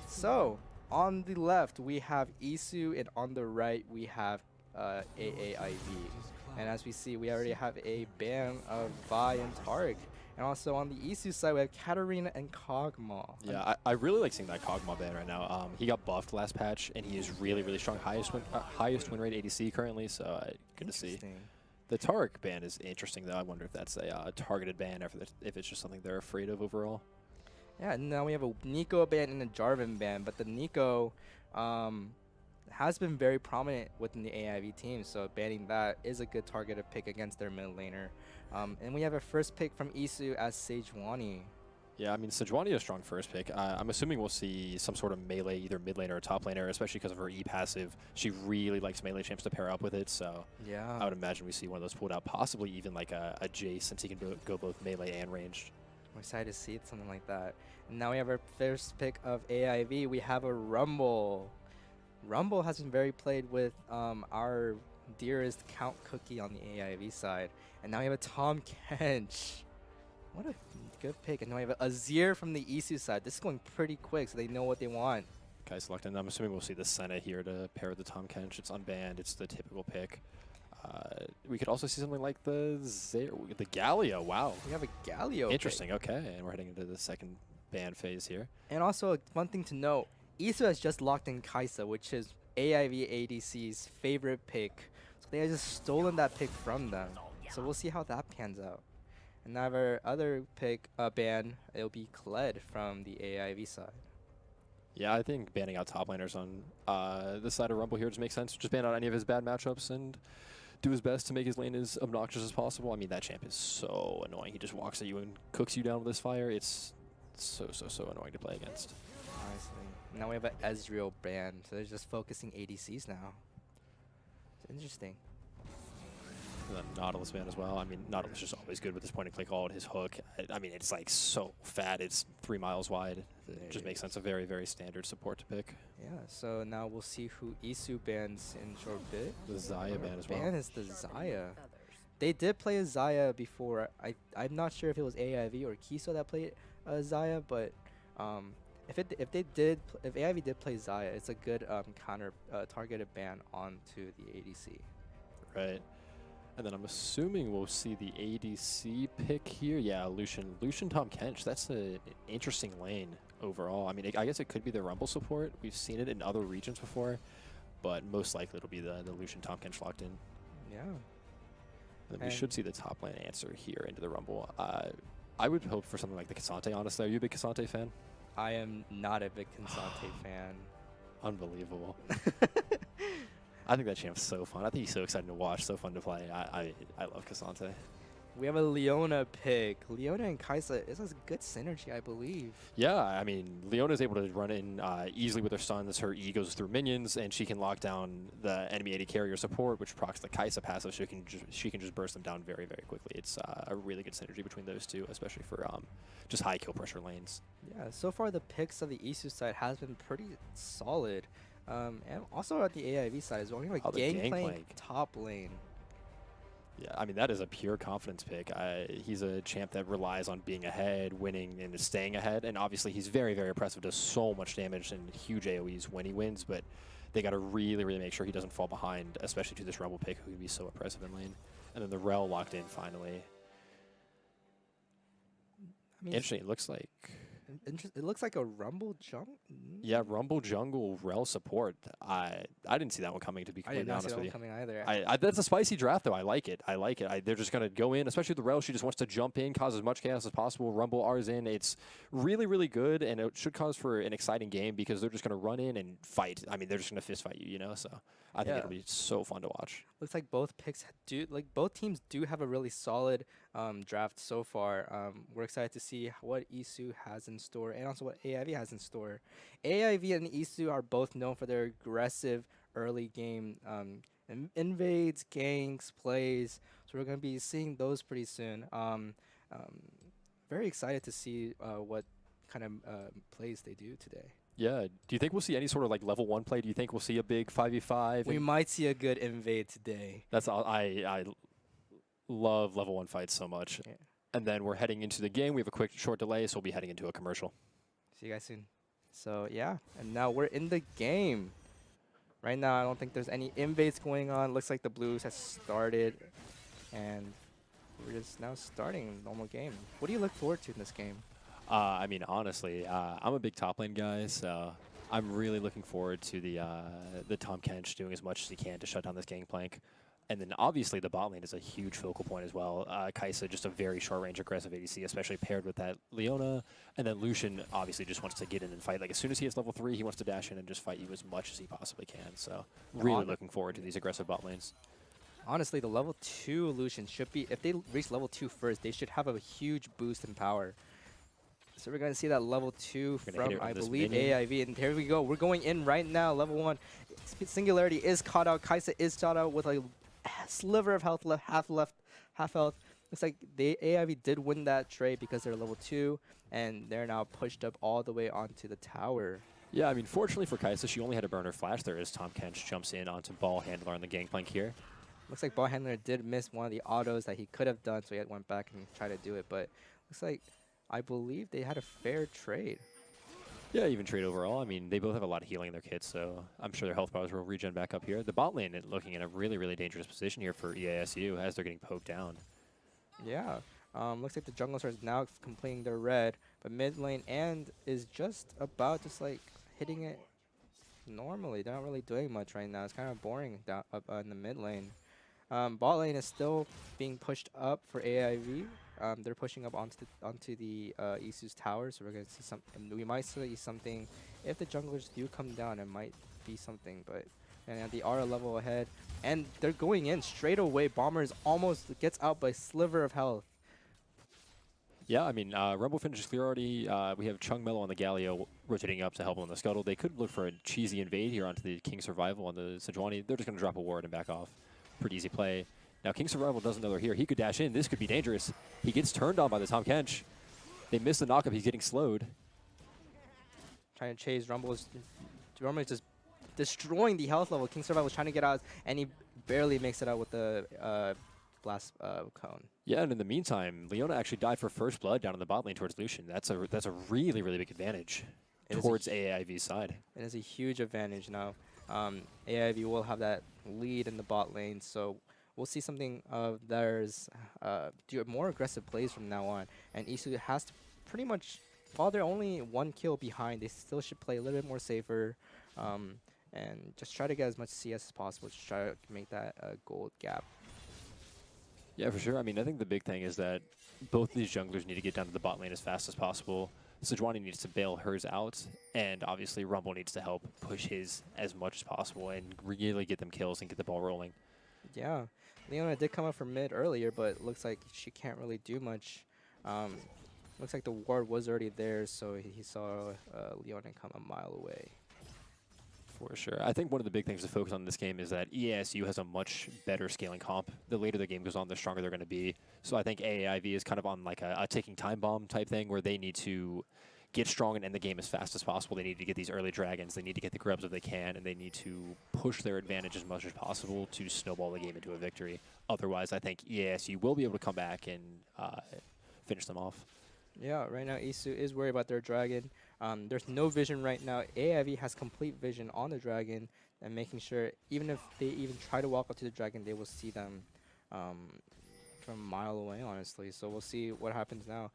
So, on the left, we have EASU, and on the right, we have AAIV. And as we see, we already have a ban of Vi and Tark. And also on the EASU side, we have Katarina and Kog'Maw. Yeah, I really like seeing that Kog'Maw ban right now. He got buffed last patch, and he is really, really strong. Highest win rate ADC currently, so good to see. The Tark ban is interesting, though. I wonder if that's a targeted ban, or if it's just something they're afraid of overall. Yeah, and now we have a Nico ban and a Jarvan ban, but the Nico has been very prominent within the AIV team, so banning that is a good targeted pick against their mid laner. And we have a first pick from EASU as Sejuani. Yeah, I mean, Sejuani is a strong first pick. I'm assuming we'll see some sort of melee, either mid laner or top laner, especially because of her E passive. She really likes melee champs to pair up with it, so yeah, I would imagine we see one of those pulled out, possibly even like a Jace, since he can go both melee and ranged. I'm excited to see it, something like that. And now we have our first pick of AIV. We have a Rumble. Rumble has been very played with our dearest Count Cookie on the AIV side. And now we have a Tom Kench. What a good pick. And now we have a Azir from the EASU side. This is going pretty quick, so they know what they want. Guys select, and I'm assuming we'll see the Senna here to pair with the Tom Kench. It's unbanned. It's the typical pick. We could also see something like the Galio. Wow. We have a Galio. Interesting. Pick. Okay, and we're heading into the second ban phase here. And also, one thing to note, EASU has just locked in Kaisa, which is AIV ADC's favorite pick. So they have just stolen that pick from them. So we'll see how that pans out. And now our other pick, ban, it'll be Kled from the AIV side. Yeah, I think banning out top laners on this side of Rumble here just makes sense. Just ban out any of his bad matchups and do his best to make his lane as obnoxious as possible. I mean, that champ is so annoying. He just walks at you and cooks you down with his fire. It's so annoying to play against. Honestly. Now we have an Ezreal ban, so they're just focusing ADCs now. It's interesting. And then Nautilus ban as well. I mean, Nautilus is just always good with his point and click ult, his hook. I mean, it's like so fat. It's 3 miles wide. It just makes sense. A very, very standard support to pick. Yeah, so now we'll see who EASU bans in short bit. The Xayah ban as well. Ban is the Xayah. They did play a Xayah before. I'm not sure if it was AIV or Kiso that played Xayah, but if AIV did play Xayah, it's a good counter targeted ban onto the ADC. Right. And then I'm assuming we'll see the ADC pick here. Yeah, Lucian Tom Kench. That's an interesting lane overall. I mean, I guess it could be the Rumble support. We've seen it in other regions before, but most likely it'll be the Lucian Tom Kench locked in. Yeah. And we should see the top lane answer here into the Rumble. I would hope for something like the Cassante, honestly. Are you a big Cassante fan? I am not a big Cassante fan. Unbelievable. I think that champ's so fun. I think he's so exciting to watch, so fun to play. I love Cassante. We have a Leona pick. Leona and Kaisa is a good synergy, I believe. Yeah, I mean, Leona's able to run in easily with her stuns. Her E goes through minions, and she can lock down the enemy AD carrier support, which procs the Kaisa passive, so she can just burst them down very, very quickly. It's a really good synergy between those two, especially for just high kill pressure lanes. Yeah, so far the picks of the EASU side has been pretty solid. And also at the AIV side as well. We have a Gangplank top lane. Yeah, I mean, that is a pure confidence pick. He's a champ that relies on being ahead, winning, and staying ahead. And obviously, he's very, very impressive, does so much damage and huge AoEs when he wins. But they got to really, really make sure he doesn't fall behind, especially to this Rumble pick, who can be so impressive in lane. And then the Rel locked in finally. I mean, interesting. It looks like... It looks like a Rumble jungle. Yeah, Rumble jungle Rel support. I didn't see that one coming, to be completely honest with you. I didn't see that one coming either. That's a spicy draft, though. I like it. They're just going to go in, especially with the Rel. She just wants to jump in, cause as much chaos as possible. Rumble R's in. It's really, really good, and it should cause for an exciting game because they're just going to run in and fight. I mean, they're just going to fist fight you, you know? So I think it'll be so fun to watch. Looks like both picks both teams do have a really solid draft so far. We're excited to see what EASU has in store and also what AIV has in store. AIV and EASU are both known for their aggressive early game invades, ganks, plays. So we're going to be seeing those pretty soon. Very excited to see what kind of plays they do today. Yeah. Do you think we'll see any sort of like level 1 play? Do you think we'll see a big 5v5? We might see a good invade today. That's all. I Love level 1 fights so much. Yeah. And then we're heading into the game. We have a quick short delay, so we'll be heading into a commercial. See you guys soon. So yeah, and now we're in the game. Right now, I don't think there's any invades going on. Looks like the Blues has started, and we're just now starting a normal game. What do you look forward to in this game? I mean, honestly, I'm a big top lane guy, so I'm really looking forward to the Tom Kench doing as much as he can to shut down this gangplank. And then obviously the bot lane is a huge focal point as well. Kai'Sa, just a very short-range aggressive ADC, especially paired with that Leona. And then Lucian obviously just wants to get in and fight. Like, as soon as he hits level 3, he wants to dash in and just fight you as much as he possibly can. So really looking forward to these aggressive bot lanes. Honestly, the level 2 Lucian should be, if they reach level 2 first, they should have a huge boost in power. So we're going to see that level 2 from, I believe, AAIV. And here we go. We're going in right now, level 1. Singularity is caught out. Kai'Sa is shot out with a sliver of health left, half health. Looks like the AAIV did win that trade because they're level 2, and they're now pushed up all the way onto the tower. Yeah, I mean, fortunately for Kai'Sa, she only had to burn her flash there as Tom Kench jumps in onto Ball Handler on the gangplank here. Looks like Ball Handler did miss one of the autos that he could have done, so he went back and tried to do it. But looks like, I believe they had a fair trade. Yeah, even trade overall. I mean, they both have a lot of healing in their kits, so I'm sure their health bars will regen back up here. The bot lane looking in a really, really dangerous position here for EASU as they're getting poked down. Yeah. Looks like the junglers are now completing their red, but mid lane and is just about just like hitting it normally. They're not really doing much right now. It's kind of boring down up in the mid lane. Bot lane is still being pushed up for AIV. They're pushing up onto the EASU's tower, so we're gonna see some. We might see something if the junglers do come down. It might be something, but and they are a level ahead, and they're going in straight away. Bombers almost gets out by sliver of health. Yeah, I mean, Rumble finishes clear already. We have Chung Mello on the Galio rotating up to help on the Scuttle. They could look for a cheesy invade here onto the King Survival on the Sejuani. They're just going to drop a ward and back off. Pretty easy play. Now, King Survival doesn't know they're here. He could dash in. This could be dangerous. He gets turned on by the Tom Kench. They miss the knockup. He's getting slowed. Trying to chase Rumble is just destroying the health level. King Survival was trying to get out, and he barely makes it out with the blast cone. Yeah, and in the meantime, Leona actually died for first blood down in the bot lane towards Lucian. That's a really, really big advantage towards AAIV's side. It is a huge advantage now. AIV will have that lead in the bot lane, so we'll see something of theirs do more aggressive plays from now on. And EASU has to pretty much, while they're only 1 kill behind, they still should play a little bit more safer and just try to get as much CS as possible to try to make that gold gap. Yeah, for sure. I mean, I think the big thing is that both these junglers need to get down to the bot lane as fast as possible. Sejuani needs to bail hers out, and obviously Rumble needs to help push his as much as possible and really get them kills and get the ball rolling. Yeah, Leona did come up from mid earlier, but looks like she can't really do much. Looks like the ward was already there, so he saw Leona come a mile away. For sure. I think one of the big things to focus on in this game is that EASU has a much better scaling comp. The later the game goes on, the stronger they're going to be. So I think AAIV is kind of on like a ticking time bomb type thing where they need to get strong and end the game as fast as possible. They need to get these early dragons. They need to get the grubs if they can, and they need to push their advantage as much as possible to snowball the game into a victory. Otherwise, I think EASU will be able to come back and finish them off. Yeah, right now EASU is worried about their dragon. There's no vision right now. AIV has complete vision on the dragon and making sure even if they even try to walk up to the dragon, they will see them from a mile away, honestly. So we'll see what happens now.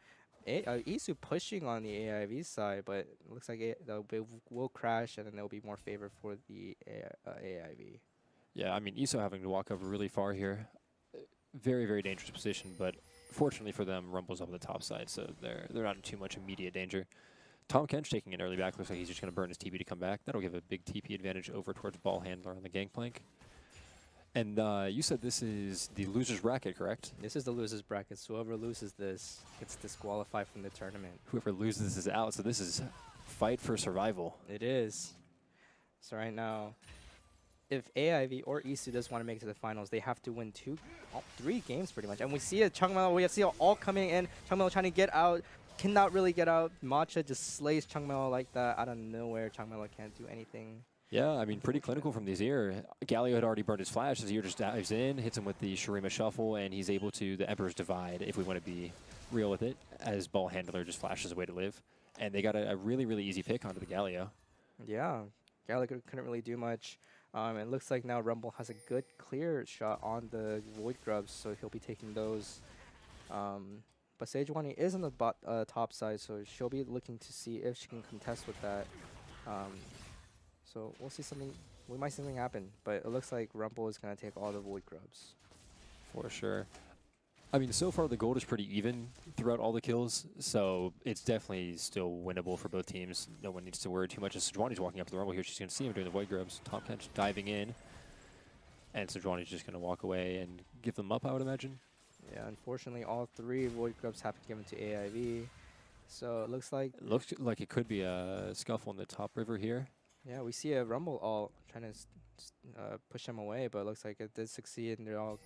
EASU pushing on the AIV side, but it looks like they will crash and then they'll be more favored for the AIV. Yeah, I mean, EASU having to walk up really far here. Very, very dangerous position, but fortunately for them, Rumble's up on the top side, so they're not in too much immediate danger. Tom Kench taking an early back. Looks like he's just going to burn his TP to come back. That'll give a big TP advantage over towards Ball Handler on the gangplank. And you said this is the loser's bracket, correct? This is the loser's bracket. So whoever loses this gets disqualified from the tournament. Whoever loses this is out, so this is fight for survival. It is. So right now, if AIV or EASU does want to make it to the finals, they have to win 3 games pretty much. And we see it, Chungmelo, we see it all coming in. Chungmelo trying to get out, cannot really get out. Matcha just slays Chungmelo like that out of nowhere. Chungmelo can't do anything. Yeah, I mean, pretty clinical from the Azir. Galio had already burned his flash. Azir just dives in, hits him with the Shurima Shuffle, and he's able to, the Emperor's Divide, if we want to be real with it, as Ball Handler just flashes away to live. And they got a really, really easy pick onto the Galio. Yeah, Gallagher couldn't really do much. It looks like now Rumble has a good clear shot on the Void Grubs, so he'll be taking those. But Sejuani is on the top side, so she'll be looking to see if she can contest with that. So we'll see something. We might see something happen, but it looks like Rumble is going to take all the Void Grubs. For sure. I mean, so far the gold is pretty even throughout all the kills, so it's definitely still winnable for both teams. No one needs to worry too much. As Sejuani's walking up to the Rumble here, she's going to see him doing the Void Grubs. Tom Kench diving in, and Sejuani's just going to walk away and give them up, I would imagine. Yeah, unfortunately, all 3 Void Grubs have been given to AAIV. So it looks like... It looks like it could be a scuffle in the top river here. Yeah, we see a Rumble all trying to push them away, but it looks like it did succeed, and they're all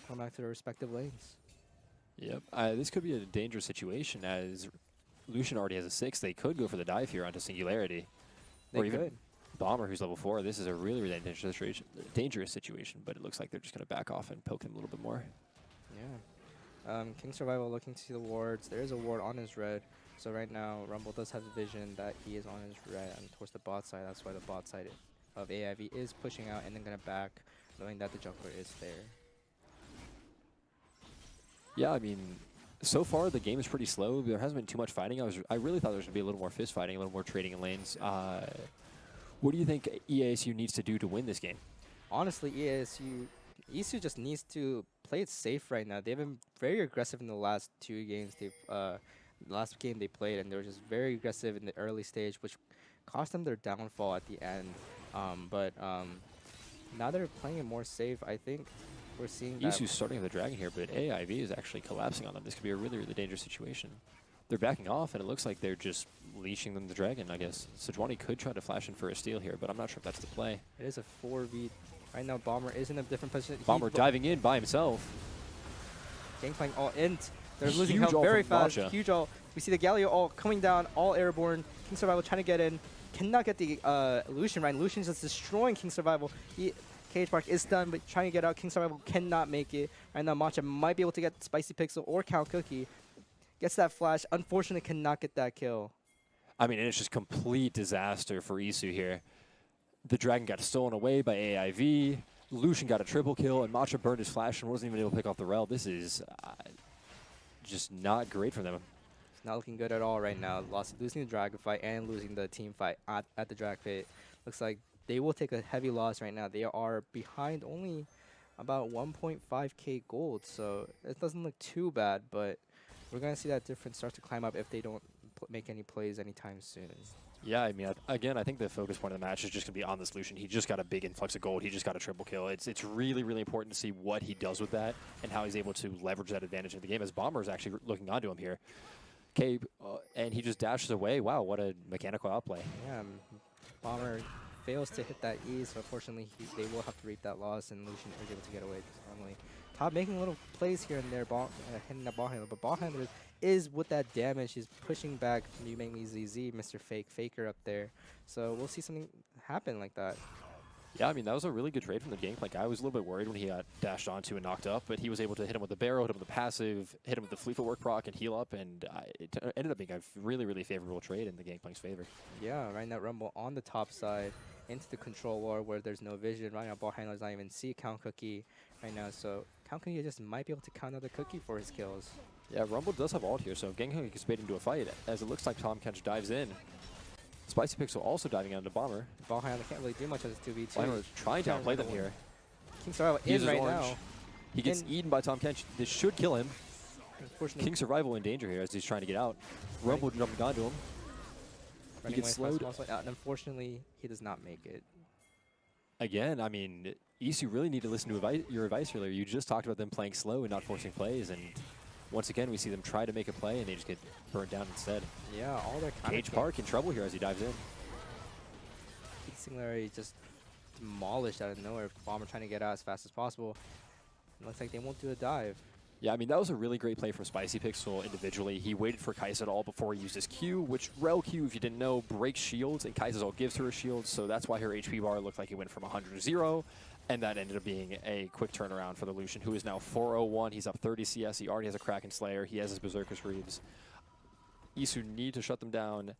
going back to their respective lanes. Yep. This could be a dangerous situation, as Lucian already has a 6. They could go for the dive here onto Singularity. They or even could. Bomber, who's level 4. This is a really, really dangerous situation, but it looks like they're just going to back off and poke him a little bit more. Yeah. King Survival looking to see the wards. There is a ward on his red. So right now, Rumble does have the vision that he is on his red and towards the bot side. That's why the bot side of AIV is pushing out and then going to back, knowing that the jungler is there. Yeah, I mean, so far the game is pretty slow. There hasn't been too much fighting. I really thought there was going to be a little more fist fighting, a little more trading in lanes. What do you think EASU needs to do to win this game? Honestly, EASU just needs to play it safe right now. They've been very aggressive in the last 2 games. The last game they played, and they were just very aggressive in the early stage, which cost them their downfall at the end. Now they're playing it more safe. I think we're seeing that. EASU's starting with the Dragon here, but AAIV is actually collapsing on them. This could be a really, really dangerous situation. They're backing off, and it looks like they're just leashing them the Dragon, I guess. Sejuani could try to flash in for a steal here, but I'm not sure if that's the play. It is a 4v. Right now, Bomber is in a different position. Bomber diving in by himself. Gangplank all in. They're losing Huge health very ult from fast. Matcha. Huge ult. We see the Galio all coming down, all airborne. King Survival trying to get in. Cannot get the Lucian right. Lucian's just destroying King Survival. Cage Park is done, but trying to get out. King Survival cannot make it. Right now, Matcha might be able to get Spicy Pixel or Count Cookie. Gets that flash. Unfortunately, cannot get that kill. I mean, it's just complete disaster for EASU here. The Dragon got stolen away by AAIV. Lucian got a triple kill, and Matcha burned his flash and wasn't even able to pick off the rel. This is just not great for them. It's not looking good at all right now. Losing the Dragon fight and losing the team fight at the Drag Pit. Looks like they will take a heavy loss right now. They are behind only about 1.5k gold, so it doesn't look too bad, but we're going to see that difference start to climb up if they don't make any plays anytime soon. Yeah, I mean, again, I think the focus point of the match is just going to be on this Lucian. He just got a big influx of gold. He just got a triple kill. It's really, really important to see what he does with that and how he's able to leverage that advantage in the game, as Bomber is actually looking onto him here. Cabe, and he just dashes away. Wow, what a mechanical outplay. Yeah, Bomber fails to hit that E, so unfortunately they will have to reap that loss, and Lucian is able to get away. Normally, Top making little plays here and there, hitting that ball handler, but ball handler is with that damage. He's pushing back You Make Me ZZ, Mr. Faker up there. So we'll see something happen like that. Yeah, I mean, that was a really good trade from the Gangplank. I was a little bit worried when he got dashed onto and knocked up, but he was able to hit him with the barrel, hit him with the passive, hit him with the fleet footwork proc, and heal up, and it ended up being a really, really favorable trade in the Gangplank's favor. Yeah, right now Rumble on the top side into the control war where there's no vision. Right now, ball handler's not even see Count Cookie right now, so Count Cookie just might be able to count out the cookie for his kills. Yeah, Rumble does have ult here, so Gangplank can spade into a fight, as it looks like Tom Kench dives in. Spicy Pixel also diving into Bomber. Ball handler can't really do much as a 2v2. Bomber is trying to outplay them here. King Survival in right now. He gets eaten by Tom Kench. This should kill him. Unfortunately, King Survival in danger here as he's trying to get out. Rumble jumping onto him. He gets slowed. And unfortunately, he does not make it. Again, I mean, EASU really need to listen to your advice earlier. You just talked about them playing slow and not forcing plays, and once again, we see them try to make a play, and they just get burned down instead. Yeah, all their Cage Park in trouble here as he dives in. Singularity just demolished out of nowhere. Bomber trying to get out as fast as possible. It looks like they won't do a dive. Yeah, I mean, that was a really great play from Spicy Pixel individually. He waited for Kai'Sadal before he used his Q, which Rel Q, if you didn't know, breaks shields, and Kai'Sadal gives her a shield, so that's why her HP bar looked like it went from 100 to 0, and that ended up being a quick turnaround for the Lucian, who is now 401. He's up 30 CS. He already has a Kraken Slayer. He has his Berserker Reeves. EASU need to shut them down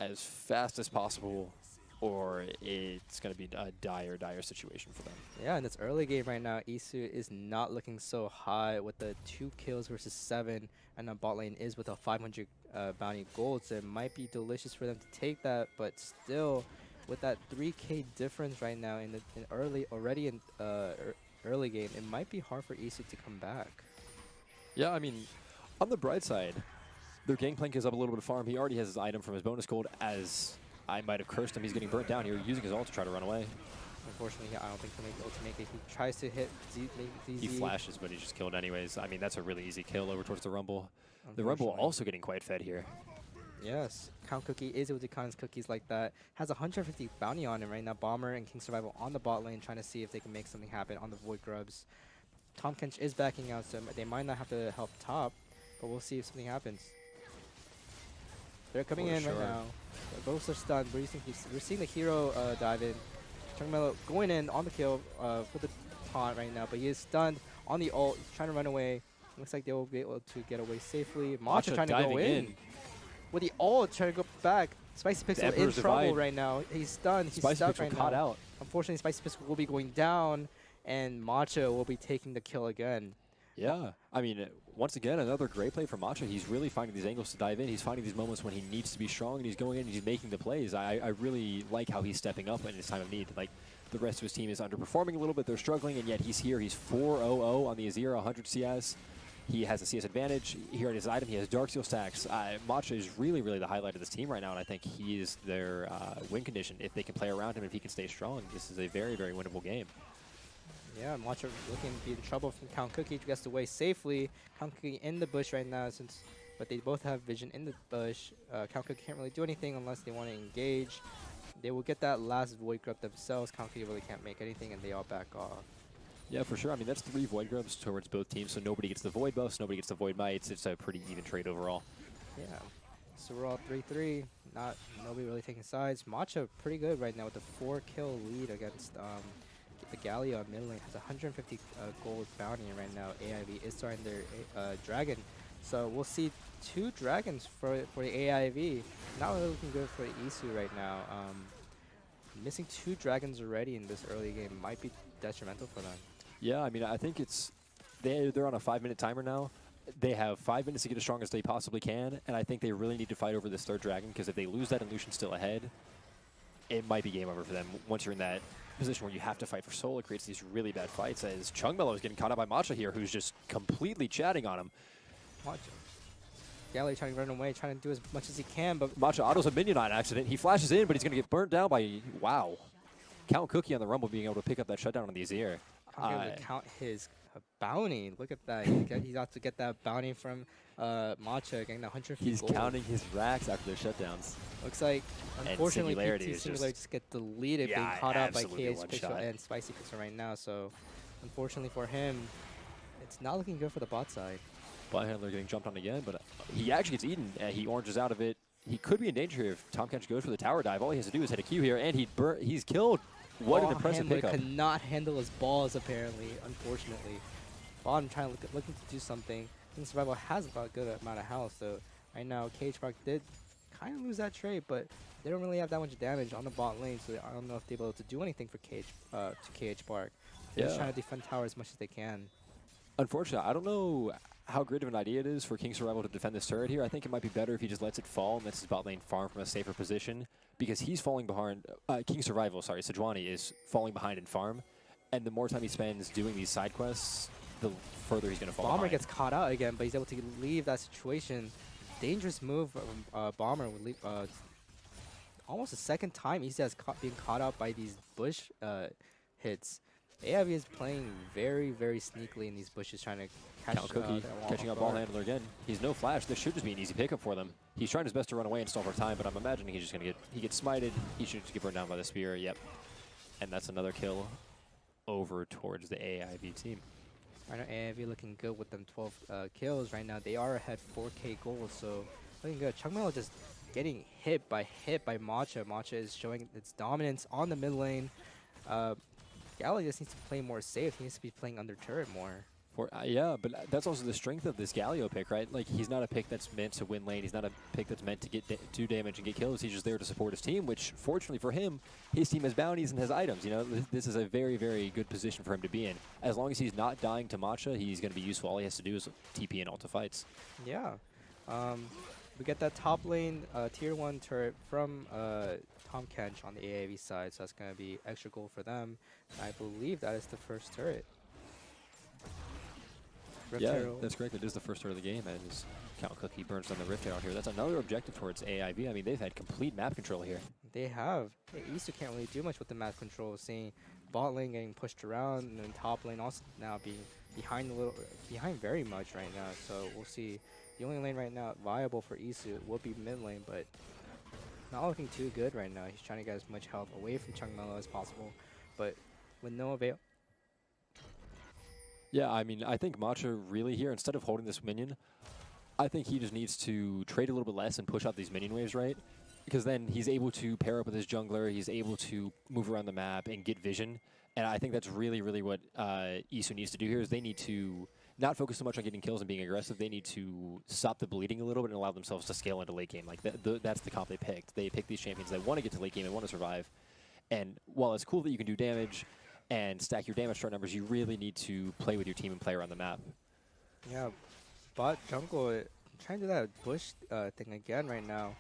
as fast as possible, or it's going to be a dire, dire situation for them. Yeah, in this early game right now, EASU is not looking so high with the 2 kills versus 7, and the bot lane is with a 500 bounty gold, so it might be delicious for them to take that, but still, with that 3k difference right now in early game, it might be hard for EASU to come back. Yeah, I mean, on the bright side, their Gangplank is up a little bit of farm. He already has his item from his bonus gold. As I might have cursed him, he's getting burnt down here, using his ult to try to run away. Unfortunately, I don't think he'll make the ult to make it. He tries to hit ZZ. He flashes, but he's just killed anyways. I mean, that's a really easy kill over towards the Rumble. The Rumble also getting quite fed here. Yes, Count Cookie is able to count his cookies like that. Has 150 bounty on him right now. Bomber and King Survival on the bot lane trying to see if they can make something happen on the Void Grubs. Tom Kench is backing out, so they might not have to help top, but we'll see if something happens. They're coming in right now. Both are stunned. We're seeing the hero dive in. Chungmelo going in on the kill for the taunt right now, but he is stunned on the ult. He's trying to run away. Looks like they will be able to get away safely. Matcha trying to go in. With the ult, trying to go back. Spicy Pixel in trouble right now. He's stunned. He's stuck right caught now. Out. Unfortunately, Spicy Pixel will be going down, and Matcha will be taking the kill again. Yeah, I mean, once again, another great play from Matcha. He's really finding these angles to dive in. He's finding these moments when he needs to be strong, and he's going in and he's making the plays. I really like how he's stepping up in his time of need. Like, the rest of his team is underperforming a little bit. They're struggling, and yet he's here. He's 4-0-0 on the Azir, 100 CS. He has a CS advantage. Here at his item, he has Darksteel stacks. Matcha is really, really the highlight of this team right now, and I think he is their win condition. If they can play around him, if he can stay strong, this is a very, very winnable game. Yeah, Matcha looking to be in trouble from Count Cookie. Gets away safely. Count Cookie in the bush right now, but they both have vision in the bush. Count Cookie can't really do anything unless they want to engage. They will get that last Void Grub themselves. Count Cookie really can't make anything, and they all back off. Yeah, for sure. I mean, that's 3 Void Grubs towards both teams, so nobody gets the Void buffs, nobody gets the Void Mites. It's a pretty even trade overall. Yeah. So we're all 3-3. Nobody really taking sides. Matcha pretty good right now with the 4-kill lead against the Gallia mid lane. Has 150 gold bounty right now. AAIV is starting their dragon. So we'll see 2 dragons for the AAIV. Not really looking good for EASU right now. Missing 2 dragons already in this early game might be detrimental for them. Yeah, I mean, I think they're on a 5-minute timer now. They have 5 minutes to get as strong as they possibly can, and I think they really need to fight over this 3rd dragon, because if they lose that and Lucian's still ahead, it might be game over for them. Once you're in that position where you have to fight for soul, it creates these really bad fights, as Chungmelo is getting caught up by Matcha here, who's just completely chatting on him. Matcha. Gallia trying to run away, trying to do as much as he can, but Matcha autos a minion on accident. He flashes in, but he's going to get burnt down by, wow. Count Cookie on the Rumble being able to pick up that shutdown on the Azir. I'm able to count his bounty. Look at that. He's out to get that bounty from Matcha, getting 150 He's gold. counting his racks after their shutdowns. Looks like, unfortunately, Singularity Singularity just get deleted, being yeah, caught up by absolutely KH one Pixel shot. and Spicy Pixel right now. So, unfortunately for him, it's not looking good for the bot side. Bot handler getting jumped on again, but he actually gets eaten. He oranges out of it. He could be in danger here if Tom Kench goes for the tower dive. All he has to do is hit a Q here, and he's killed. What an impressive handler pickup. could not handle his balls, apparently, unfortunately. Bottom trying to looking to do something. King Survival has about a good amount of health, so right now KH Park did kind of lose that trade, but they don't really have that much damage on the bot lane, so I don't know if they'll be able to do anything for KH Park. They're just trying to defend tower as much as they can. Unfortunately, I don't know how great of an idea it is for King Survival to defend this turret here. I think it might be better if he just lets it fall and lets his bot lane farm from a safer position, because he's falling behind. King Survival, sorry, Sejuani is falling behind in farm, and the more time he spends doing these side quests, the further he's going to fall Bomber behind. gets caught out again, but he's able to leave that situation. Dangerous move from Bomber would leave. Almost the 2nd time he has being caught out by these bush hits. AAIV is playing very, very sneakily in these bushes, trying to catch Count Cookie catching up ball handler again. He's no flash. This should just be an easy pickup for them. He's trying his best to run away and stall for time, but I'm imagining he's just going to he gets smited. He should just get burned down by the spear. Yep. And that's another kill over towards the AAIV team. Right now, AAV looking good with them 12 kills. Right now, they are ahead 4K gold, so looking good. Chungmelo just getting hit by Matcha. Matcha is showing its dominance on the mid lane. Uh, Galley just needs to play more safe. He needs to be playing under turret more. Yeah, but that's also the strength of this Galio pick, right? Like, he's not a pick that's meant to win lane. He's not a pick that's meant to do damage and get kills. He's just there to support his team, which, fortunately for him, his team has bounties and has items. You know, this is a very, very good position for him to be in. As long as he's not dying to Matcha, he's going to be useful. All he has to do is TP and ult to fights. Yeah. We get that top lane tier 1 turret from Tom Kench on the AAV side, so that's going to be extra gold for them. I believe that is the first turret. Rift Yeah, Herald. that's correct. It is the first turret of the game, as Count Cookie burns down the Rift Herald here. That's another objective towards AAIV. I mean, they've had complete map control here. They have. EASU can't really do much with the map control, seeing bot lane getting pushed around, and then top lane also now being behind very much right now. So we'll see. The only lane right now viable for EASU will be mid lane, but not looking too good right now. He's trying to get as much health away from Chungmelo as possible, but with no avail. Yeah, I mean, I think Matcha really here, instead of holding this minion, I think he just needs to trade a little bit less and push out these minion waves, right? Because then he's able to pair up with his jungler, he's able to move around the map and get vision. And I think that's really, really what EASU needs to do here, is they need to not focus so much on getting kills and being aggressive. They need to stop the bleeding a little bit and allow themselves to scale into late game. Like, that's the comp they picked. They picked these champions that want to get to late game and want to survive. And while it's cool that you can do damage and stack your damage chart numbers, you really need to play with your team and play around the map. Yeah, bot jungle trying to do that bush thing again right now.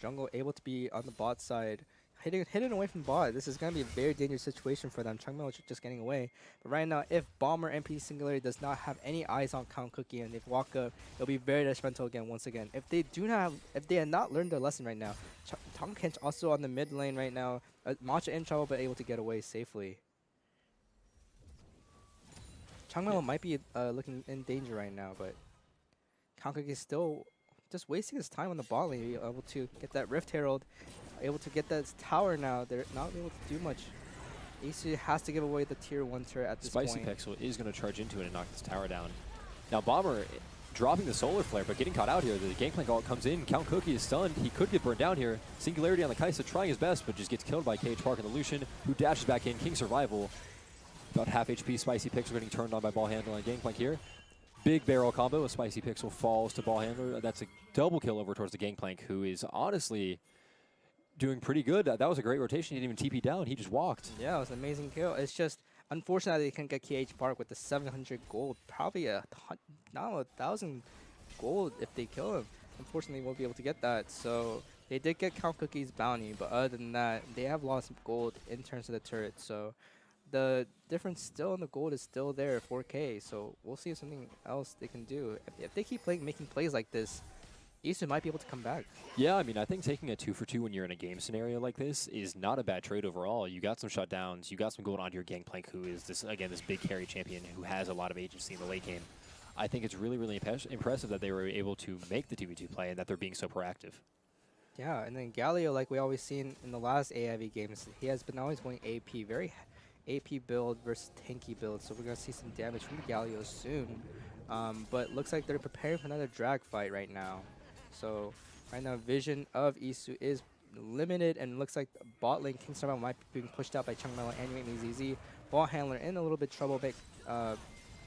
Jungle able to be on the bot side, hidden away from bot. This is going to be a very dangerous situation for them. Chungmelo just getting away. But right now, if Bomber MP Singularity does not have any eyes on Count Cookie and they walk up, it'll be very detrimental again once again. If they have not learned their lesson right now, Tom Kench also on the mid lane right now. Matcha in trouble but able to get away safely. Chungmelo might be looking in danger right now, but Count Cookie is still just wasting his time on the bot lane, able to get that Rift Herald, able to get that tower now. They're not able to do much. EASU has to give away the tier 1 turret at this Spicy point. Pixel is going to charge into it and knock this tower down. Now Bomber dropping the solar flare, but getting caught out here. The Gangplank ult comes in. Count Cookie is stunned. He could get burned down here. Singularity on the Kaisa trying his best, but just gets killed by Cage Park and the Lucian, who dashes back in. King Survival. About half HP. Spicy Pixel getting turned on by Ball Handler on Gangplank here. Big barrel combo. A Spicy Pixel falls to Ball Handler. That's a double kill over towards the Gangplank, who is honestly doing pretty good. That was a great rotation. He didn't even TP down. He just walked. Yeah, it was an amazing kill. It's just unfortunate that they can't get KH Park with the 700 gold. Probably now 1,000 gold if they kill him. Unfortunately, won't be able to get that. So they did get Count Cookie's bounty, but other than that, they have lost gold in terms of the turret. So the difference still in the gold is still there, 4K. So we'll see if something else they can do. If they keep making plays like this, EASU might be able to come back. Yeah, I mean, I think taking a 2-for-2 when you're in a game scenario like this is not a bad trade overall. You got some shutdowns, you got some gold onto your Gangplank, who is this big carry champion who has a lot of agency in the late game. I think it's really, really impressive that they were able to make the 2v2 play and that they're being so proactive. Yeah, and then Galio, like we always seen in the last AIV games, he has been always going AP, very AP build versus tanky build, so we're going to see some damage from Galio soon. But looks like they're preparing for another drag fight right now. So right now, vision of EASU is limited, and looks like bot lane King Survival might be being pushed out by Chungmelo and ZZ. Ball handler in a little bit trouble, but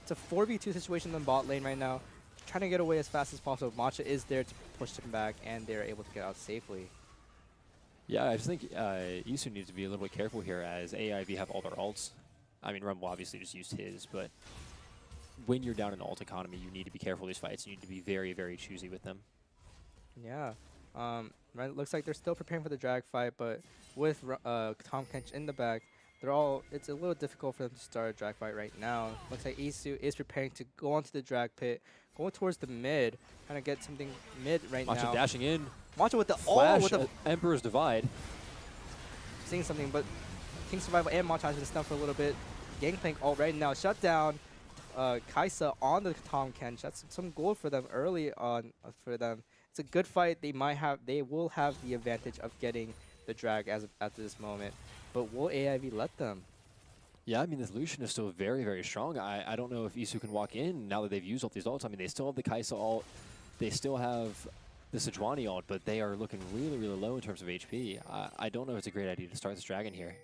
it's a 4v2 situation in bot lane right now. Trying to get away as fast as possible. Matcha is there to push him back, and they're able to get out safely. Yeah, I just think EASU needs to be a little bit careful here, as AAIV have all their ults. I mean, Rumble obviously just used his, but when you're down in ult economy, you need to be careful with these fights. You need to be very, very choosy with them. Yeah. Right, looks like they're still preparing for the drag fight, but with Tom Kench in the back, it's a little difficult for them to start a drag fight right now. Looks like EASU is preparing to go onto the drag pit, going towards the mid, trying to get something mid right now. Matcha dashing in. Matcha with the Flash, with the Emperor's Divide. seeing something, but King Survival and Matcha has been stunned for a little bit. Gangplank already now shut down. Kaisa on the Tom Kench. That's some gold for them early on for them. It's a good fight. They will have the advantage of getting the drag at this moment. But will AIV let them? Yeah, I mean, this Lucian is still very, very strong. I don't know if EASU can walk in now that they've used all these ults. I mean, they still have the Kai'Sa ult. They still have the Sejuani ult, but they are looking really, really low in terms of HP. I don't know if it's a great idea to start this dragon here.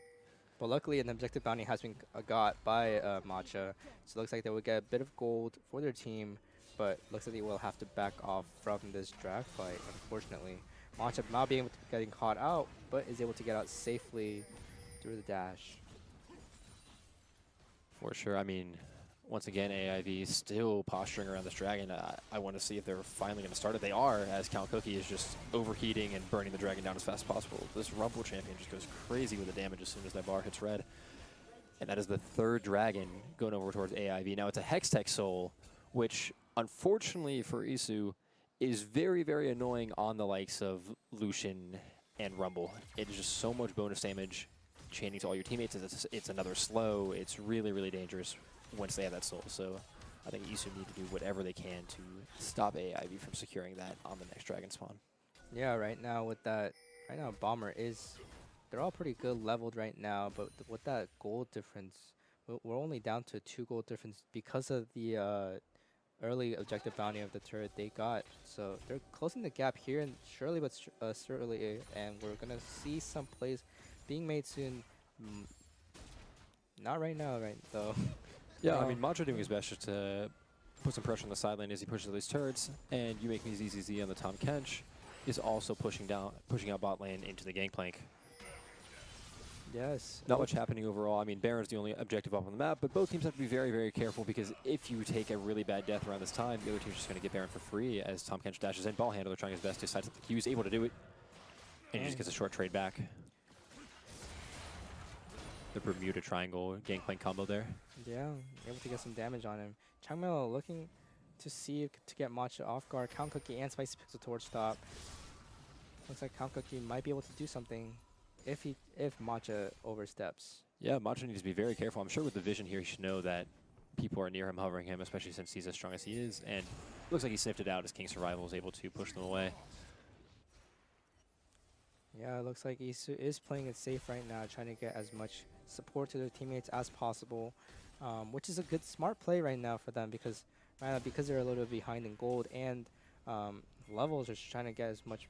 But luckily, an objective bounty has been got by Matcha, so it looks like they will get a bit of gold for their team, but looks like they will have to back off from this drag fight, unfortunately. Matcha not being able to getting caught out, but is able to get out safely through the dash. For sure. I mean, once again, AAIV still posturing around this dragon. I want to see if they're finally going to start it. They are, as Count Cookie is just overheating and burning the dragon down as fast as possible. This Rumble champion just goes crazy with the damage as soon as that bar hits red. And that is the third dragon going over towards AAIV. Now, it's a Hextech Soul, which, unfortunately for EASU, is very, very annoying on the likes of Lucian and Rumble. It is just so much bonus damage. Chaining to all your teammates, it's another slow. It's really, really dangerous once they have that soul. So I think EASU need to do whatever they can to stop AAIV from securing that on the next dragon spawn. Yeah, right now with that, Bomber is, they're all pretty good leveled right now, but with that gold difference, we're only down to 2 gold difference because of the early objective bounty of the turret they got. So they're closing the gap here, and surely but certainly, and we're gonna see some plays being made soon. Not right now, right though. Yeah, I mean, Macho doing his best just to put some pressure on the sideline as he pushes these turrets, and you make me ZZZ on the Tom Kench is also pushing out bot lane into the gangplank. Yes. Not much happening overall. I mean, Baron's the only objective up on the map, but both teams have to be very, very careful because if you take a really bad death around this time, the other team's just going to get Baron for free as Tom Kench dashes in. Ball handler trying his best to sidestep the Q's, able to do it, and he just gets a short trade back. The Bermuda Triangle gangplank combo there. Yeah, able to get some damage on him. Changmelo looking to see if to get Matcha off guard. Count Cookie and Spicy picks a torch stop. Looks like Count Cookie might be able to do something if Matcha oversteps. Yeah, Matcha needs to be very careful. I'm sure with the vision here, he should know that people are near him, hovering him, especially since he's as strong as he is. And looks like he sniffed it out as King Survival is able to push them away. Yeah, it looks like EASU is playing it safe right now, trying to get as much support to their teammates as possible, which is a good, smart play right now for them because they're a little bit behind in gold and levels, are just trying to get as much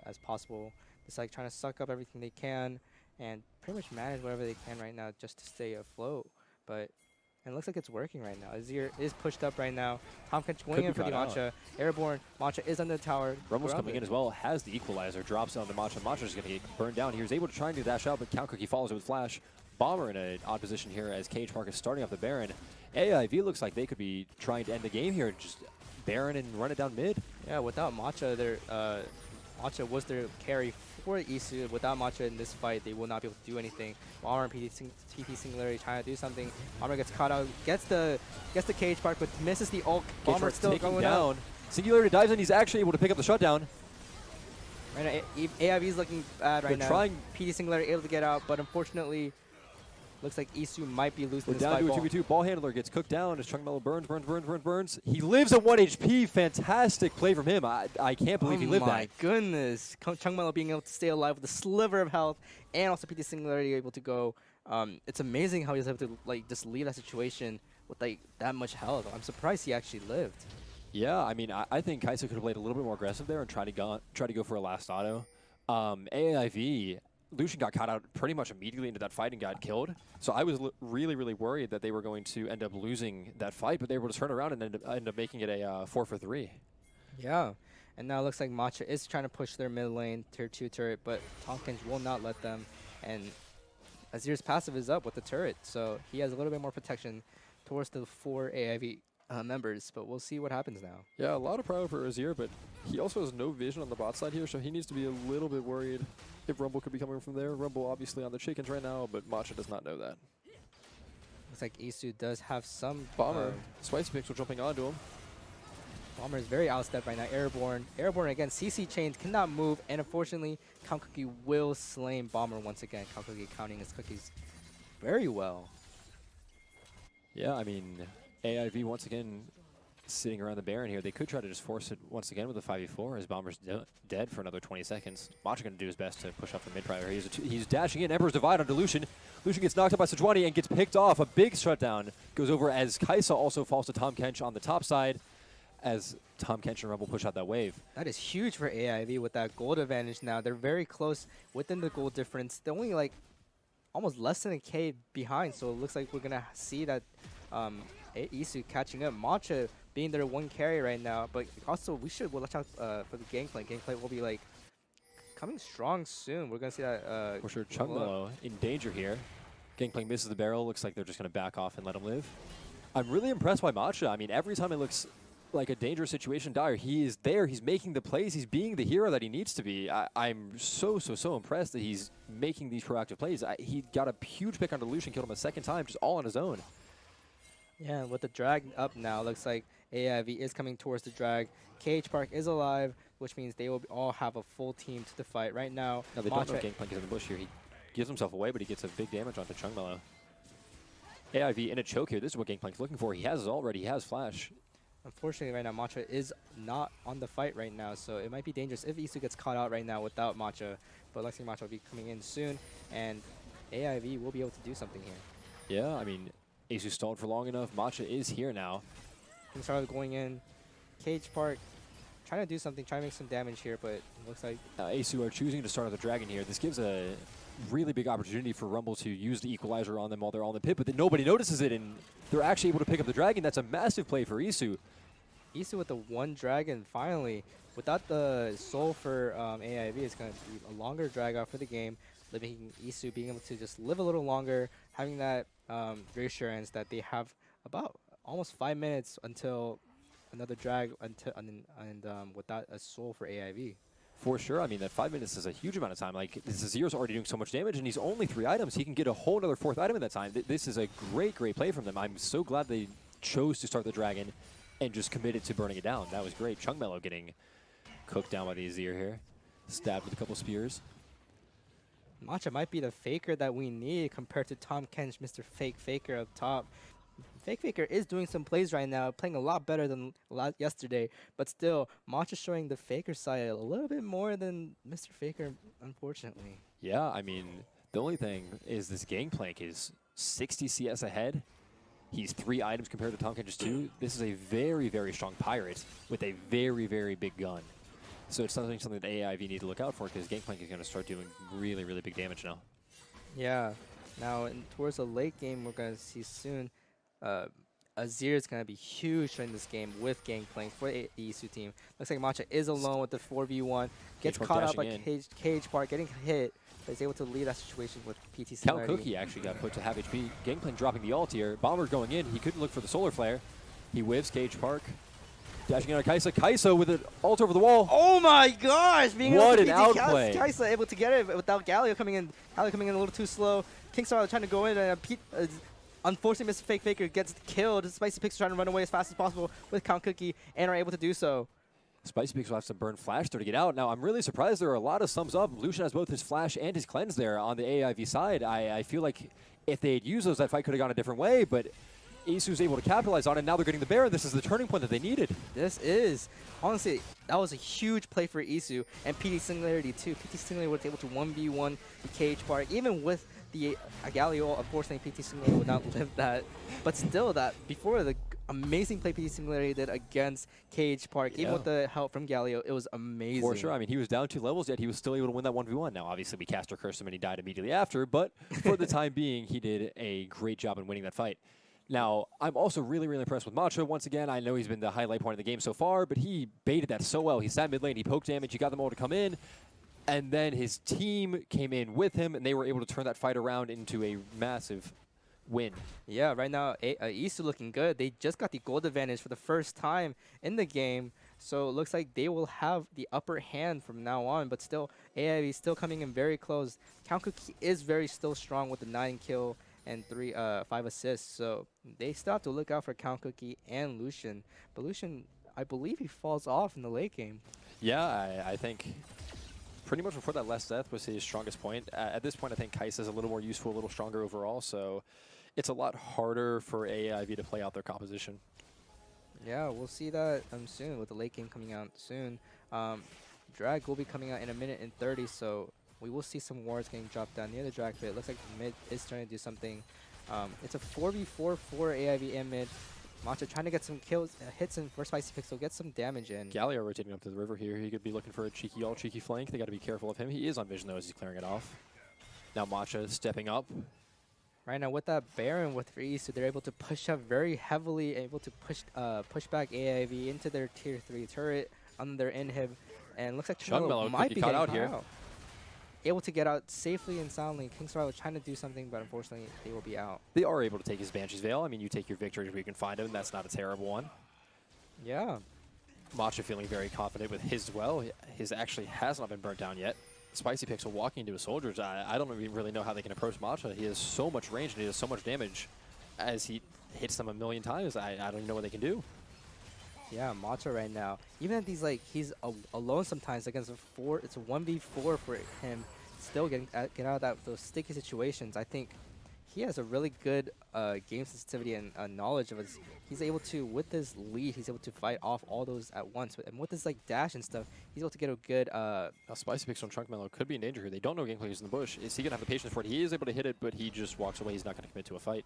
as possible. It's like trying to suck up everything they can and pretty much manage whatever they can right now just to stay afloat. But and it looks like it's working right now. Azir is pushed up right now. Tom Kench going in for the Matcha. Airborne. Matcha is under the tower. Rumble's coming in as well. Has the equalizer. Drops it on the Matcha. Matcha's going to get burned down. He was able to try and do dash out, but Count Cookie follows it with Flash. Bomber in an odd position here as Cage Park is starting off the Baron. AAIV looks like they could be trying to end the game here. Just Baron and run it down mid. Yeah, without Matcha, Matcha was their carry for EASU. Without Matcha in this fight, they will not be able to do anything. Bomber and TP Singularity trying to do something. Bomber gets caught out, gets the Cage Park, but misses the ult. Bomber still going down. Singularity dives in. He's actually able to pick up the shutdown. Right now, AIV is looking bad right now. Trying. PD Singularity able to get out, but unfortunately, looks like EASU might be losing We're this down fight. to a 2v2. Ball handler gets cooked down as Chungmelo burns. He lives at 1 HP. Fantastic play from him. I can't believe he lived that. Oh my goodness. Chungmelo being able to stay alive with a sliver of health and also PD Singularity able to go. It's amazing how he's able to just leave that situation with that much health. I'm surprised he actually lived. Yeah, I mean, I think Kai'Sa could have played a little bit more aggressive there and try to go for a last auto. AAIV, Lucian got caught out pretty much immediately into that fight and got killed. So I was really, really worried that they were going to end up losing that fight, but they were able to turn around and end up making it a 4-for-3. Yeah, and now it looks like Matcha is trying to push their mid lane tier 2 turret, but Tompkins will not let them. And Azir's passive is up with the turret, so he has a little bit more protection towards the 4 AIV members, but we'll see what happens now. Yeah, a lot of power for Azir, but he also has no vision on the bot side here, so he needs to be a little bit worried if Rumble could be coming from there. Rumble obviously on the chickens right now, but Matcha does not know that. Looks like EASU does have some... Bomber, Spicy Pixel jumping onto him. Bomber is very outstepped right now. Airborne again, CC chains cannot move, and unfortunately, Count Cookie will slay Bomber once again. Count Cookie counting his cookies very well. Yeah, I mean, AIV once again sitting around the Baron here. They could try to just force it once again with a 5v4 as Bomber's dead for another 20 seconds. Matcha going to do his best to push up the mid prior. He's dashing in. Emperor's Divide onto Lucian. Lucian gets knocked up by Sejuani and gets picked off. A big shutdown goes over as Kaisa also falls to Tahm Kench on the top side as Tahm Kench and Rumble push out that wave. That is huge for AIV with that gold advantage now. They're very close within the gold difference. They're only like almost less than a K behind, so it looks like we're going to see that EASU catching up. Matcha being their one carry right now, but also we should watch out for the Gangplank. Gangplank will be like coming strong soon. We're going to see that. For sure, Chungmello in danger here. Gangplank misses the barrel. Looks like they're just going to back off and let him live. I'm really impressed by Matcha. I mean, every time it looks like a dangerous situation dire, he is there. He's making the plays. He's being the hero that he needs to be. I'm so impressed that he's making these proactive plays. He got a huge pick on Lucian, killed him a second time, just all on his own. Yeah, with the drag up now, looks like AIV is coming towards the drag. Cage Park is alive, which means they will all have a full team to the fight right now. Now they don't know Gangplank is in the bush here. He gives himself away, but he gets a big damage onto Chungmello. AIV in a choke here. This is what Gangplank's looking for. He has it already. He has flash. Unfortunately, right now, Matcha is not on the fight right now, so it might be dangerous if EASU gets caught out right now without Matcha. But Lexi Matcha will be coming in soon, and AIV will be able to do something here. Yeah, I mean, EASU stalled for long enough. Matcha is here now. He started going in. Cage Park trying to do something, trying to make some damage here, but it looks like EASU are choosing to start with the Dragon here. This gives a really big opportunity for Rumble to use the equalizer on them while they're on the pit, but then nobody notices it, and they're actually able to pick up the Dragon. That's a massive play for EASU. EASU with the one Dragon, finally. Without the soul for AIV, it's going to be a longer drag out for the game. EASU being able to just live a little longer, having that reassurance that they have about almost 5 minutes until another drag, without a soul for AIV. For sure. I mean, that 5 minutes is a huge amount of time. Like, Zero's already doing so much damage, and he's only 3 items. He can get a whole other 4th item in that time. This is a great play from them. I'm so glad they chose to start the Dragon and just committed to burning it down. That was great. Chungmello getting cooked down by the Azir here. Stabbed with a couple spears. Matcha might be the faker that we need compared to Tahm Kench, Mr. Fake Faker up top. Fake Faker is doing some plays right now, playing a lot better than yesterday, but still, Matcha showing the Faker side a little bit more than Mr. Faker, unfortunately. Yeah, I mean, the only thing is this Gangplank is 60 CS ahead. He's 3 items compared to Tahm Kench's 2. This is a very strong pirate with a very big gun. So it's something that AAIV need to look out for, because Gangplank is going to start doing really big damage now. Yeah. Now, towards the late game, we're going to see soon, Azir is going to be huge in this game with Gangplank for the EASU team. Looks like Matcha is alone with the 4v1. Gets caught out by Cage Park, getting hit, but is able to lead that situation with PT Count Cookie actually got put to half HP. Gangplank dropping the ult here. Bomber going in. He couldn't look for the solar flare. He whiffs Cage Park. Dashing out of Kaisa. Kaisa with an ult over the wall. Oh my gosh! What an outplay. Kaisa able to get it without Galio coming in. Galio coming in a little too slow. Kingstar trying to go in, and unfortunately Mr. Fake Faker gets killed. Spicy Pixel trying to run away as fast as possible with Count Cookie and are able to do so. Spicy Pixel has to burn Flash there to get out. Now, I'm really surprised there are a lot of sums up. Lucian has both his Flash and his Cleanse there on the AAIV side. I feel like if they had used those, that fight could have gone a different way, but EASU's able to capitalize on it. Now they're getting the Baron. This is the turning point that they needed. This is. Honestly, that was a huge play for EASU and PT Singularity too. PT Singularity was able to 1v1 the Cage Park. Even with the Galio, unfortunately, PT Singularity would not live that. But still, that before the amazing play PT Singularity did against Cage Park, even with the help from Galio, it was amazing. For sure. I mean, he was down 2 levels, yet he was still able to win that 1v1. Now, obviously, we cast our curse him and he died immediately after, but for the time being, he did a great job in winning that fight. Now, I'm also really impressed with Matcha. Once again, I know he's been the highlight point of the game so far, but he baited that so well. He sat mid lane, he poked damage, he got them all to come in, and then his team came in with him, and they were able to turn that fight around into a massive win. Yeah, right now, EASU looking good. They just got the gold advantage for the first time in the game, so it looks like they will have the upper hand from now on, but still, AIV is still coming in very close. Count Cookie is still strong with the 9 kill and 5 assists, so they still have to look out for Count Cookie and Lucian. But Lucian, I believe he falls off in the late game. Yeah, I think pretty much before that last death was his strongest point. At this point, I think Kaisa is a little more useful, a little stronger overall, so it's a lot harder for AAIV to play out their composition. Yeah, we'll see that soon with the late game coming out soon. Um, drag will be coming out in a minute and 30, so we will see some wards getting dropped down near the drag pit. Looks like mid is trying to do something. It's a 4v4 for AIV in mid. Matcha trying to get some kills, hits in for Spicy Pixel, get some damage in. Galio rotating up to the river here. He could be looking for a cheeky, all cheeky flank. They got to be careful of him. He is on vision though as he's clearing it off. Now Matcha stepping up. Right now with that Baron with EASU, they're able to push up very heavily, able to push back AIV into their tier 3 turret on their inhib, and looks like Chungmello might could be be caught getting out here. Able to get out safely and soundly. King Survival trying to do something, but unfortunately they will be out. They are able to take his Banshee's Veil. I mean, you take your victories where you can find him, and that's not a terrible one. Yeah. Matcha feeling very confident with his as well. His actually has not been burnt down yet. Spicy Pixel walking into his soldiers. I don't even really know how they can approach Matcha. He has so much range and he does so much damage as he hits them a million times. I don't even know what they can do. Yeah, Matcha right now. Even if he's alone sometimes against it's a 1v4 for him. Still get out of those sticky situations. I think he has a really good game sensitivity and knowledge of his. He's able to, with his lead, he's able to fight off all those at once. And with his dash and stuff, he's able to get a good. Now Spicy Pixel and Chungmello could be in danger here. They don't know gameplay is in the bush. Is he gonna have the patience for it? He is able to hit it, but he just walks away. He's not gonna commit to a fight.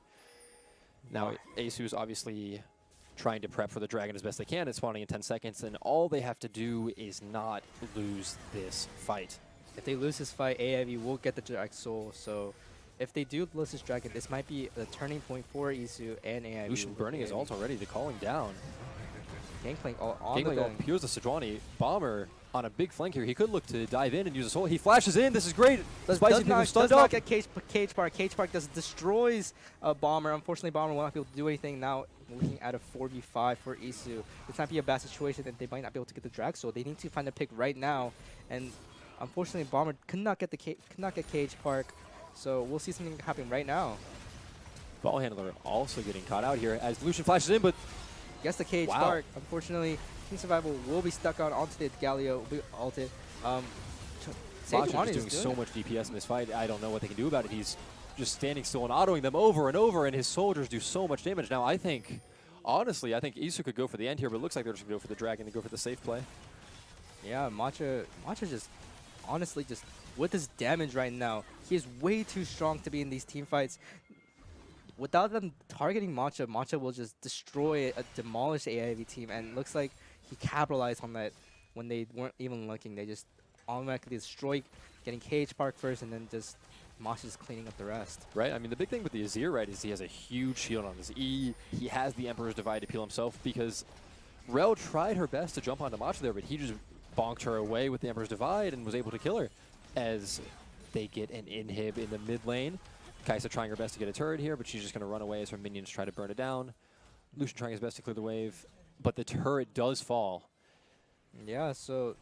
Now EASU is obviously trying to prep for the dragon as best they can. It's spawning in 10 seconds, and all they have to do is not lose this fight. If they lose this fight, AIV will get the Drag Soul. So if they do lose this dragon, this might be the turning point for EASU and AIV. Lucian burning his ult already to call him down. Gangplank on the Gangplank ult peels the Sejuani. Bomber on a big flank here. He could look to dive in and use his soul. He flashes in. This is great. Spicy Pixel stunned does up. not get Cage Park. Cage Park destroys Bomber. Unfortunately, Bomber will not be able to do anything now. Looking at a 4v5 for EASU. This might be a bad situation that they might not be able to get the drag soul. They need to find a pick right now. And unfortunately, Bomber could not get Cage Park. So we'll see something happen right now. Ball handler also getting caught out here as Lucian flashes in, but Gets the Cage Park. Unfortunately, King Survival will be stuck on onto the Galio. Will be ulted. Sejuani is doing so much DPS in this fight. I don't know what they can do about it. He's just standing still and autoing them over and over, and his soldiers do so much damage. Now, honestly, I think EASU could go for the end here, but it looks like they're just going to go for the dragon and go for the safe play. Yeah, Matcha just, honestly, just with his damage right now, he is way too strong to be in these team fights. Without them targeting Matcha, Matcha will just destroy, demolish the AIV team, and it looks like he capitalized on that when they weren't even looking. They just automatically destroy, getting Cage Park first, and then just Matcha just cleaning up the rest. Right, I mean, the big thing with the Azir, right, is he has a huge shield on his E. He has the Emperor's Divide to peel himself because Rel tried her best to jump onto Matcha there, but he just bonked her away with the Emperor's Divide and was able to kill her as they get an inhib in the mid lane. Kai'Sa trying her best to get a turret here, but she's just going to run away as her minions try to burn it down. Lucian trying his best to clear the wave, but the turret does fall. Yeah, so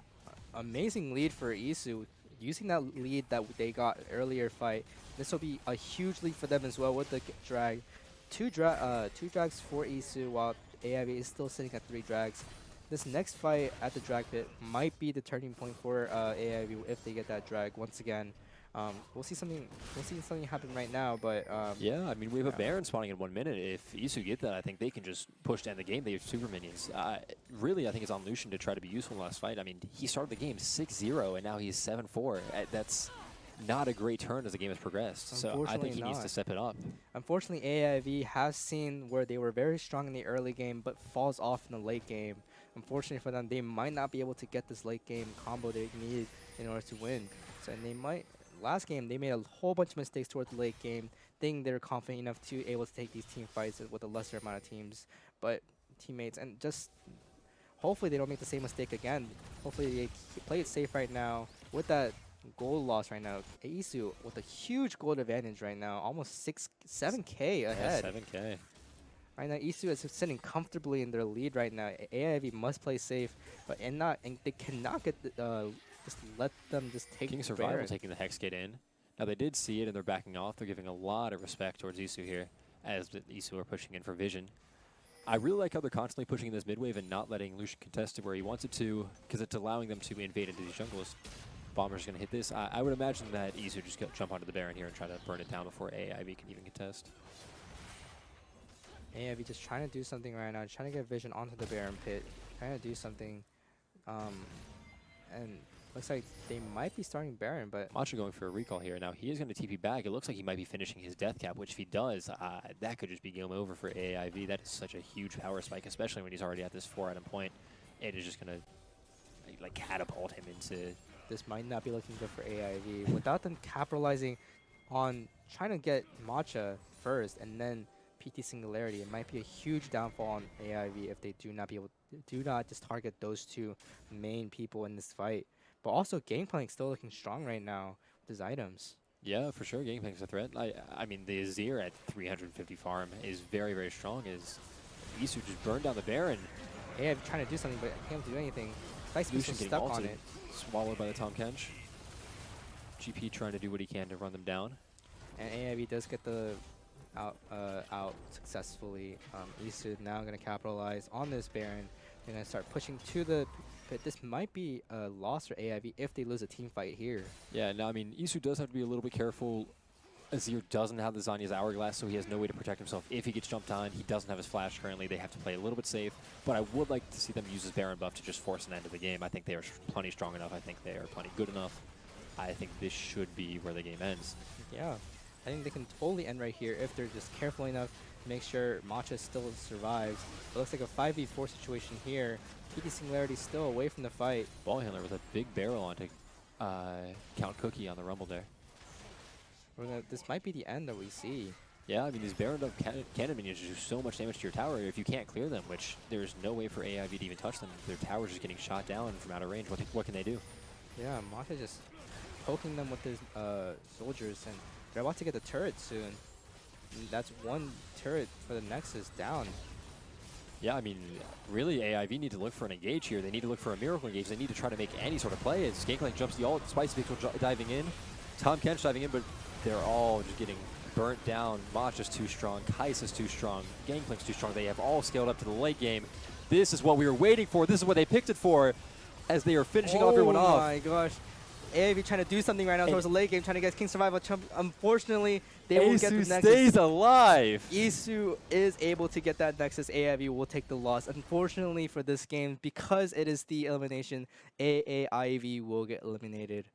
amazing lead for EASU. Using that lead that they got earlier fight, this will be a huge lead for them as well with the drag. Two drags for EASU, while AIV is still sitting at 3 drags. This next fight at the drag pit might be the turning point for AIV if they get that drag once again. We'll see something happen right now, but yeah, I mean, we have a Baron spawning in 1 minute. If EASU get that, I think they can just push to end the game. They have super minions. Really, I think it's on Lucian to try to be useful in the last fight. I mean, he started the game 6-0, and now he's 7-4. That's not a great turn as the game has progressed. So I think he needs to step it up. Unfortunately, AIV has seen where they were very strong in the early game, but falls off in the late game. Unfortunately for them, they might not be able to get this late game combo they need in order to win. So, and they might. Last game, they made a whole bunch of mistakes towards the late game, thinking they're confident enough to able to take these team fights with a lesser amount of teams, but teammates, and just hopefully they don't make the same mistake again. Hopefully they play it safe right now with that gold loss right now. EASU with a huge gold advantage right now, almost 7K ahead. Yeah, 7K. Right now, EASU is sitting comfortably in their lead right now. AIV must play safe, but and they cannot get the. Just let them just take King Survival taking the Hex Gate in. Now they did see it and they're backing off. They're giving a lot of respect towards EASU here as the EASU are pushing in for vision. I really like how they're constantly pushing in this mid wave and not letting Lucian contest it where he wants it to because it's allowing them to invade into these jungles. Bomber's going to hit this. I would imagine that EASU just jump onto the Baron here and try to burn it down before AAIV can even contest. AAIV just trying to do something right now, trying to get vision onto the Baron pit, trying to do something. And looks like they might be starting Baron, but Macho going for a recall here. Now he is going to TP back. It looks like he might be finishing his death cap, which if he does, that could just be game over for AAIV. That is such a huge power spike, especially when he's already at this 4-item point. It is just going to like catapult him into... this might not be looking good for AAIV. Without them capitalizing on trying to get Matcha first and then PT Singularity, it might be a huge downfall on AAIV if they do not just target those two main people in this fight. But also Gangplank still looking strong right now with his items. Yeah, for sure, Gameplank's a threat. I mean, the Azir at 350 farm is very, very strong as EASU just burned down the Baron. AAIV trying to do something, but can't do anything. Dice Lucian is getting stuck on ulted, it. swallowed by the Tahm Kench. GP trying to do what he can to run them down. And AAIV does get the out successfully. EASU now going to capitalize on this Baron. They're going to start pushing to the pit. This might be a loss for AAIV if they lose a team fight here. Yeah, no, I mean, EASU does have to be a little bit careful. Azir doesn't have the Zanya's Hourglass, so he has no way to protect himself if he gets jumped on. He doesn't have his flash currently. They have to play a little bit safe, but I would like to see them use his Baron buff to just force an end to the game. I think they are plenty strong enough. I think they are plenty good enough. I think this should be where the game ends. Yeah, I think they can totally end right here if they're just careful enough to make sure Matcha still survives. It looks like a 5v4 situation here. PT Singularity still away from the fight. Ball handler with a big barrel onto Count Cookie on the Rumble there. This might be the end that we see. Yeah, I mean, these Baron up cannon minions do so much damage to your tower if you can't clear them, which there's no way for AIV to even touch them. Their tower's just getting shot down from out of range. What can they do? Yeah, Matcha just poking them with his soldiers, and they're about to get the turret soon. And that's one turret for the Nexus down. Yeah, I mean, really, AIV need to look for an engage here. They need to look for a miracle engage. They need to try to make any sort of play. As Gangplank jumps the ult, Spicy Pixel diving in, Tahm Kench diving in, but they're all just getting burnt down. Matcha's too strong, Kai'Sa's too strong, Gangplank's too strong. They have all scaled up to the late game. This is what we were waiting for. This is what they picked it for as they are finishing everyone off. Oh my gosh. AAV trying to do something right now towards the late game, trying to get King Survival. Unfortunately, they will get the EASU Nexus. stays alive. EASU is able to get that Nexus. AAIV will take the loss. Unfortunately for this game, because it is the elimination, AAIV will get eliminated.